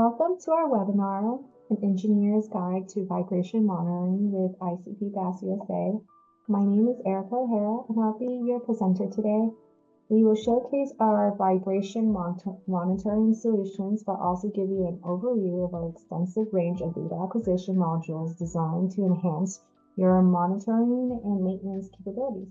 Welcome to our webinar, An Engineer's Guide to Vibration Monitoring with ICP-USA. My name is Erica O'Hara, and I'll be your presenter today. We will showcase our vibration monitoring solutions, but also give you an overview of our extensive range of data acquisition modules designed to enhance your monitoring and maintenance capabilities.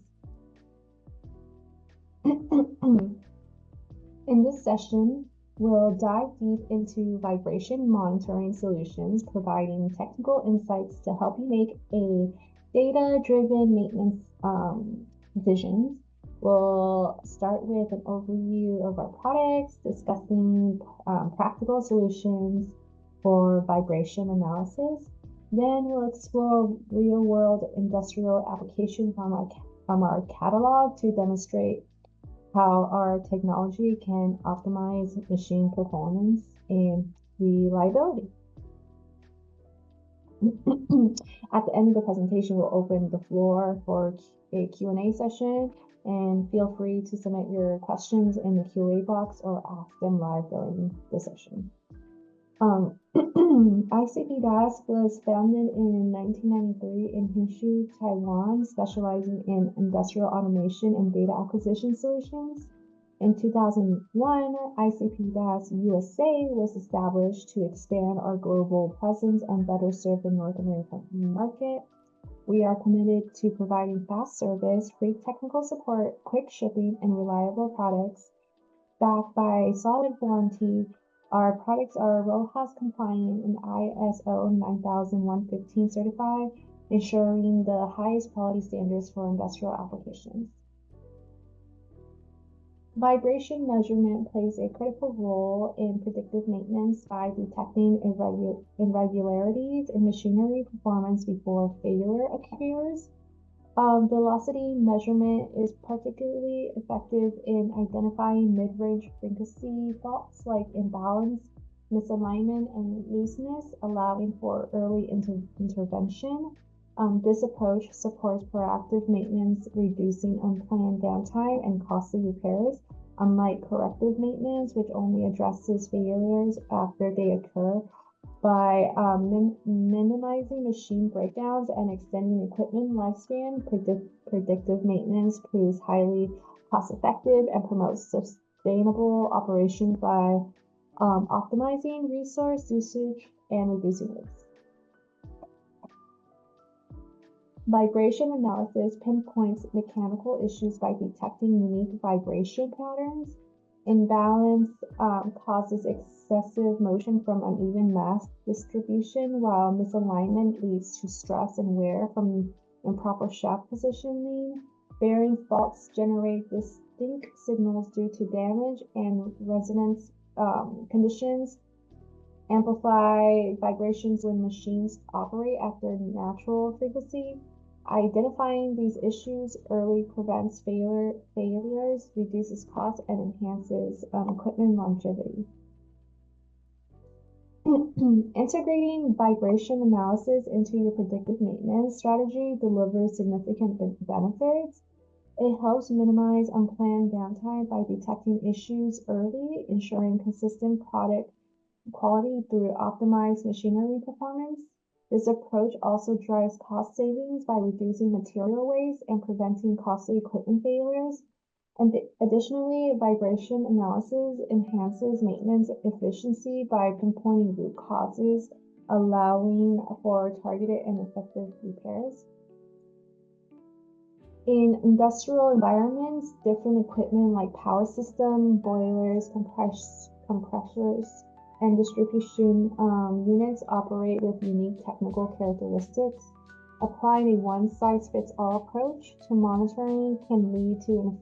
In this session, we'll dive deep into vibration monitoring solutions, providing technical insights to help you make a data-driven maintenance decisions. We'll start with an overview of our products, discussing practical solutions for vibration analysis. Then we'll explore real-world industrial applications from our catalog to demonstrate how our technology can optimize machine performance and reliability. At the end of the presentation, we'll open the floor for a Q&A session, and feel free to submit your questions in the Q&A box or ask them live during the session. ICP DAS was founded in 1993 in Hsinchu, Taiwan, specializing in industrial automation and data acquisition solutions. In 2001, ICP DAS USA was established to expand our global presence and better serve the North American market. We are committed to providing fast service, free technical support, quick shipping, and reliable products backed by solid warranty. Our products are RoHS compliant and ISO 9115 certified, ensuring the highest quality standards for industrial applications. Vibration measurement plays a critical role in predictive maintenance by detecting irregularities in machinery performance before failure occurs. Velocity measurement is particularly effective in identifying mid-range frequency faults like imbalance, misalignment, and looseness, allowing for early intervention. This approach supports proactive maintenance, reducing unplanned downtime and costly repairs, unlike corrective maintenance, which only addresses failures after they occur. By minimizing machine breakdowns and extending equipment lifespan, predictive maintenance proves highly cost-effective and promotes sustainable operations by optimizing resource usage and reducing waste. Vibration analysis pinpoints mechanical issues by detecting unique vibration patterns. Imbalance causes excessive motion from uneven mass distribution, while misalignment leads to stress and wear from improper shaft positioning. Bearing faults generate distinct signals due to damage and resonance conditions. Amplify vibrations when machines operate at their natural frequency. Identifying these issues early prevents failures, reduces costs, and enhances equipment longevity. Integrating vibration analysis into your predictive maintenance strategy delivers significant benefits. It helps minimize unplanned downtime by detecting issues early, ensuring consistent product quality through optimized machinery performance. This approach also drives cost savings by reducing material waste and preventing costly equipment failures. And additionally, vibration analysis enhances maintenance efficiency by pinpointing root causes, allowing for targeted and effective repairs. In industrial environments, different equipment like power system, boilers, compressors, and distribution units operate with unique technical characteristics. Applying a one-size-fits-all approach to monitoring can lead to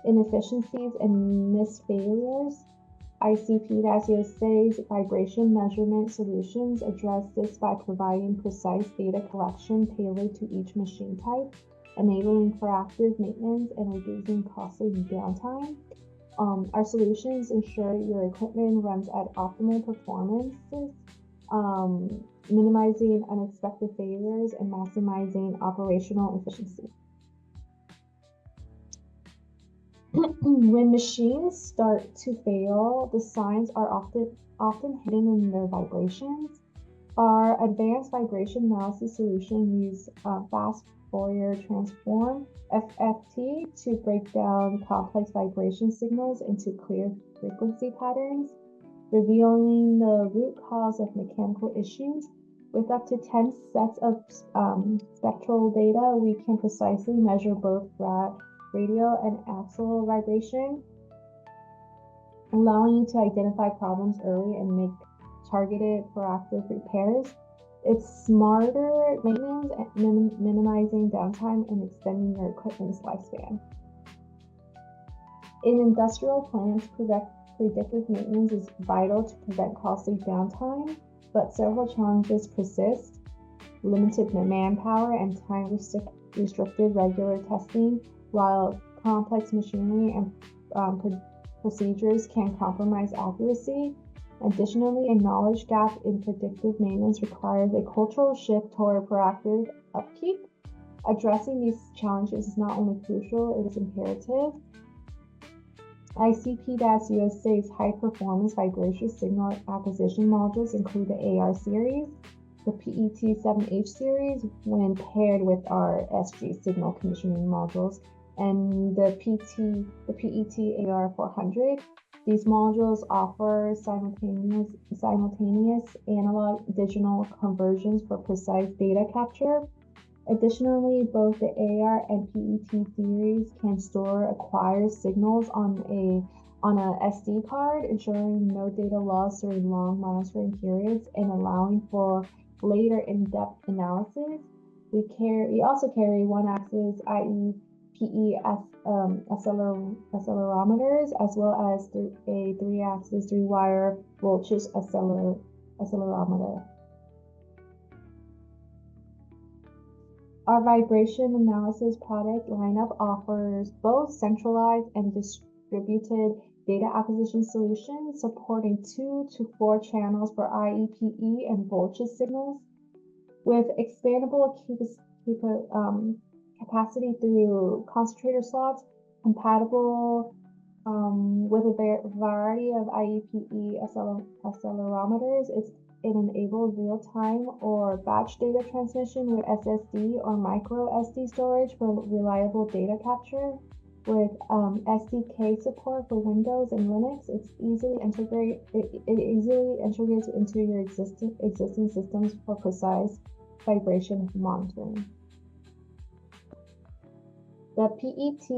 inefficiencies and missed failures. ICP-USA's vibration measurement solutions address this by providing precise data collection tailored to each machine type, enabling proactive maintenance and reducing costly downtime. Our solutions ensure your equipment runs at optimal performances, minimizing unexpected failures and maximizing operational efficiency. When machines start to fail, the signs are often hidden in their vibrations. Our advanced vibration analysis solution uses fast Fourier Transform (FFT) to break down complex vibration signals into clear frequency patterns, revealing the root cause of mechanical issues. With up to 10 sets of spectral data, we can precisely measure both radial and axial vibration, allowing you to identify problems early and make targeted proactive repairs. It's smarter maintenance, minimizing downtime and extending your equipment's lifespan. In industrial plants, predictive maintenance is vital to prevent costly downtime, but several challenges persist: limited manpower and time-restricted regular testing, while complex machinery and procedures can compromise accuracy. Additionally, a knowledge gap in predictive maintenance requires a cultural shift toward proactive upkeep. Addressing these challenges is not only crucial, it is imperative. ICP-USA's high-performance vibration signal acquisition modules include the AR series, the PET7H series when paired with our SG signal conditioning modules, and the PET AR400. These modules offer simultaneous analog-digital conversions for precise data capture. Additionally, both the AR and PET series can store acquired signals on a SD card, ensuring no data loss during long monitoring periods and allowing for later in-depth analysis. We also carry one-axis IEPE accelerometers, as well as a three-axis three-wire voltage accelerometer. Our vibration analysis product lineup offers both centralized and distributed data acquisition solutions, supporting 2 to 4 channels for IEPE and voltage signals, with expandable capacity through concentrator slots, compatible with a variety of IEPE accelerometers. It enables real-time or batch data transmission with SSD or micro SD storage for reliable data capture. With SDK support for Windows and Linux, it easily integrates into your existing systems for precise vibration monitoring. The PET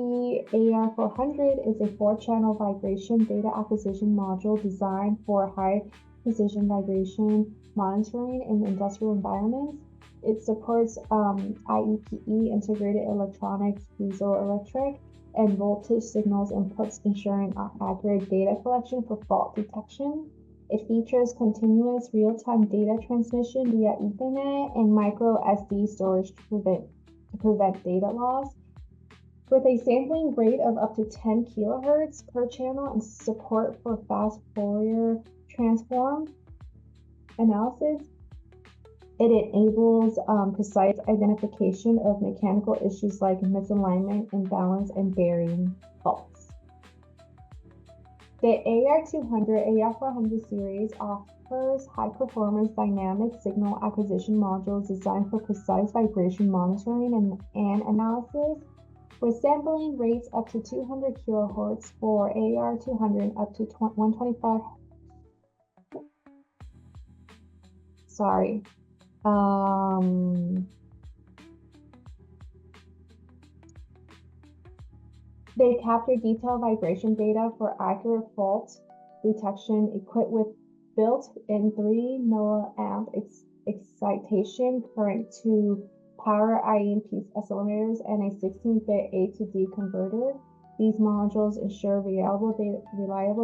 AR400 is a 4-channel vibration data acquisition module designed for high-precision vibration monitoring in industrial environments. It supports IEPE, integrated electronics, piezoelectric, and voltage signals inputs, ensuring accurate data collection for fault detection. It features continuous real-time data transmission via Ethernet and micro SD storage to prevent data loss. With a sampling rate of up to 10 kilohertz per channel and support for fast Fourier Transform analysis, it enables precise identification of mechanical issues like misalignment, imbalance, and bearing faults. The AR400 series offers high-performance dynamic signal acquisition modules designed for precise vibration monitoring and analysis, with sampling rates up to 200 kilohertz for AR200 and up to 125. They capture detailed vibration data for accurate fault detection, equipped with built-in 3 milliamp excitation current to power IEPE accelerometers and a 16-bit A to D converter. These modules ensure reliable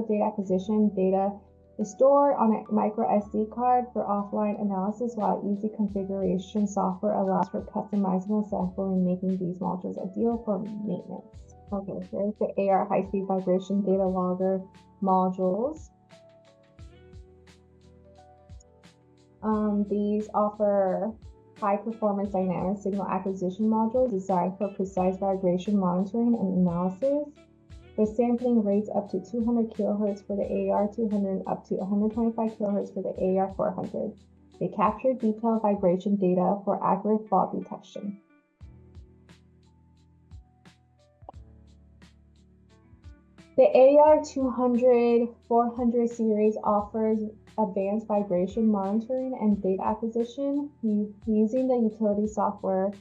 data acquisition. Data is stored on a micro SD card for offline analysis, while easy configuration software allows for customizable sampling, making these modules ideal for maintenance. Okay, here's the AR high-speed vibration data logger modules. These offer high-performance dynamic signal acquisition modules designed for precise vibration monitoring and analysis. with sampling rates up to 200 kHz for the AER200 and up to 125 kHz for the AER400. They capture detailed vibration data for accurate fault detection. The AER200-400 series offers advanced vibration monitoring and data acquisition. Using the utility software,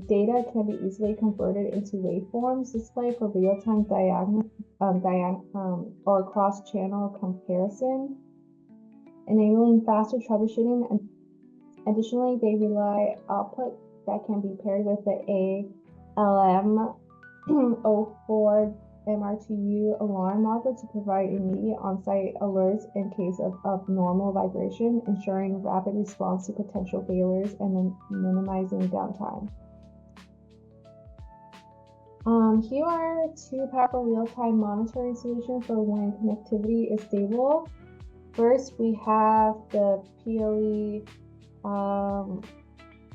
data can be easily converted into waveforms displayed for real-time or cross-channel comparison, enabling faster troubleshooting. And additionally, they rely output that can be paired with the ALM04 MRTU alarm module to provide immediate on-site alerts in case of abnormal vibration, ensuring rapid response to potential failures and then minimizing downtime. Here are two powerful real-time monitoring solutions for when connectivity is stable. First, we have the PoE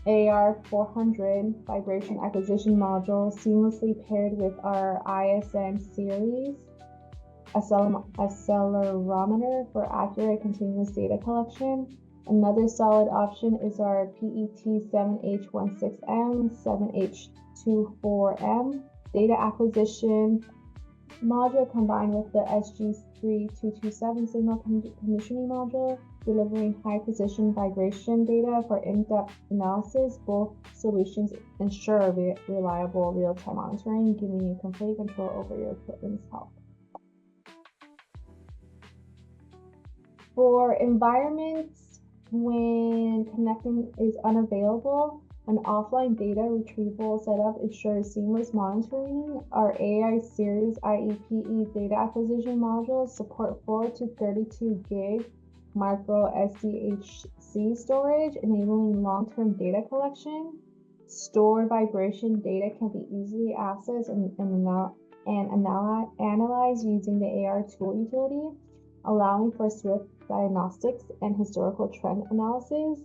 AER400 vibration acquisition module seamlessly paired with our ISN series accelerometer for accurate continuous data collection. Another solid option is our PET7H16M, 7H24M data acquisition module combined with the SG3227 signal conditioning module, delivering high-precision vibration data for in-depth analysis. Both solutions ensure reliable real-time monitoring, giving you complete control over your equipment's health. For environments when connecting is unavailable, an offline data retrieval setup ensures seamless monitoring. Our AI series IEPE data acquisition modules support 4 to 32 gig micro SDHC storage, enabling long-term data collection. Stored vibration data can be easily accessed and analyzed using the AR tool utility, allowing for swift diagnostics and historical trend analysis.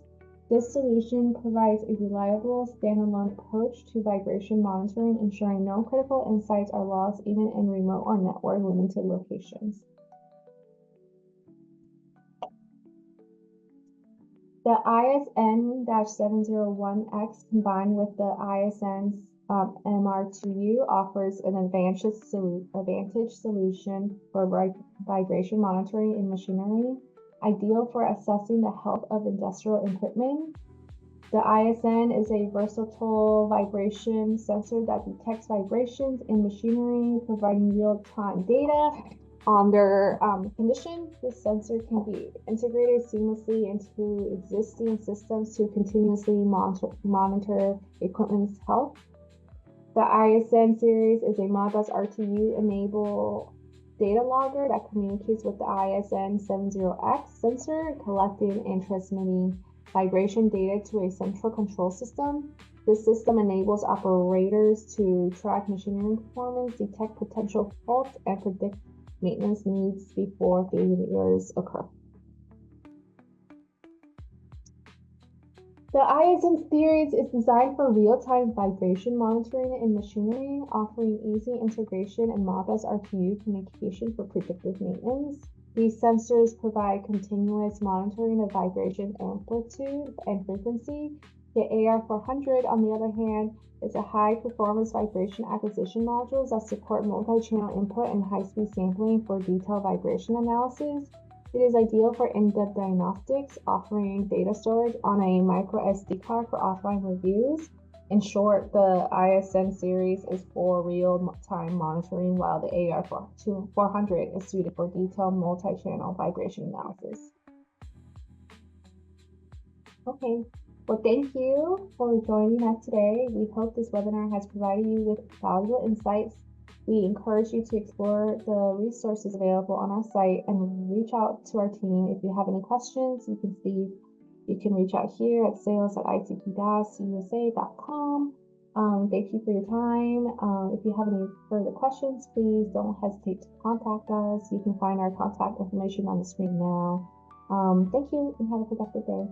This solution provides a reliable, standalone approach to vibration monitoring, ensuring no critical insights are lost even in remote or network-limited locations. The ISN-701X combined with the ISN's MR2U offers an advantage solution for vibration monitoring in machinery, ideal for assessing the health of industrial equipment. The ISN is a versatile vibration sensor that detects vibrations in machinery, providing real-time data on their condition. This sensor can be integrated seamlessly into existing systems to continuously monitor equipment's health. The ISN series is a Modbus RTU-enabled data logger that communicates with the ISN70X sensor, collecting and transmitting vibration data to a central control system. This system enables operators to track machinery performance, detect potential faults, and predict maintenance needs before failures occur. The ISN series is designed for real-time vibration monitoring in machinery, offering easy integration and Modbus RTU communication for predictive maintenance. These sensors provide continuous monitoring of vibration amplitude and frequency. The AER400, on the other hand, is a high-performance vibration acquisition module that support multi-channel input and high-speed sampling for detailed vibration analysis. It is ideal for in-depth diagnostics, offering data storage on a micro SD card for offline reviews. In short, the ISN series is for real-time monitoring, while the AER400 is suited for detailed multi-channel vibration analysis. Okay, well, thank you for joining us today. We hope this webinar has provided you with valuable insights. We encourage you to explore the resources available on our site and reach out to our team. If you have any questions, you can reach out here at sales@icp-usa.com. Thank you for your time. If you have any further questions, please don't hesitate to contact us. You can find our contact information on the screen now. Thank you and have a productive day.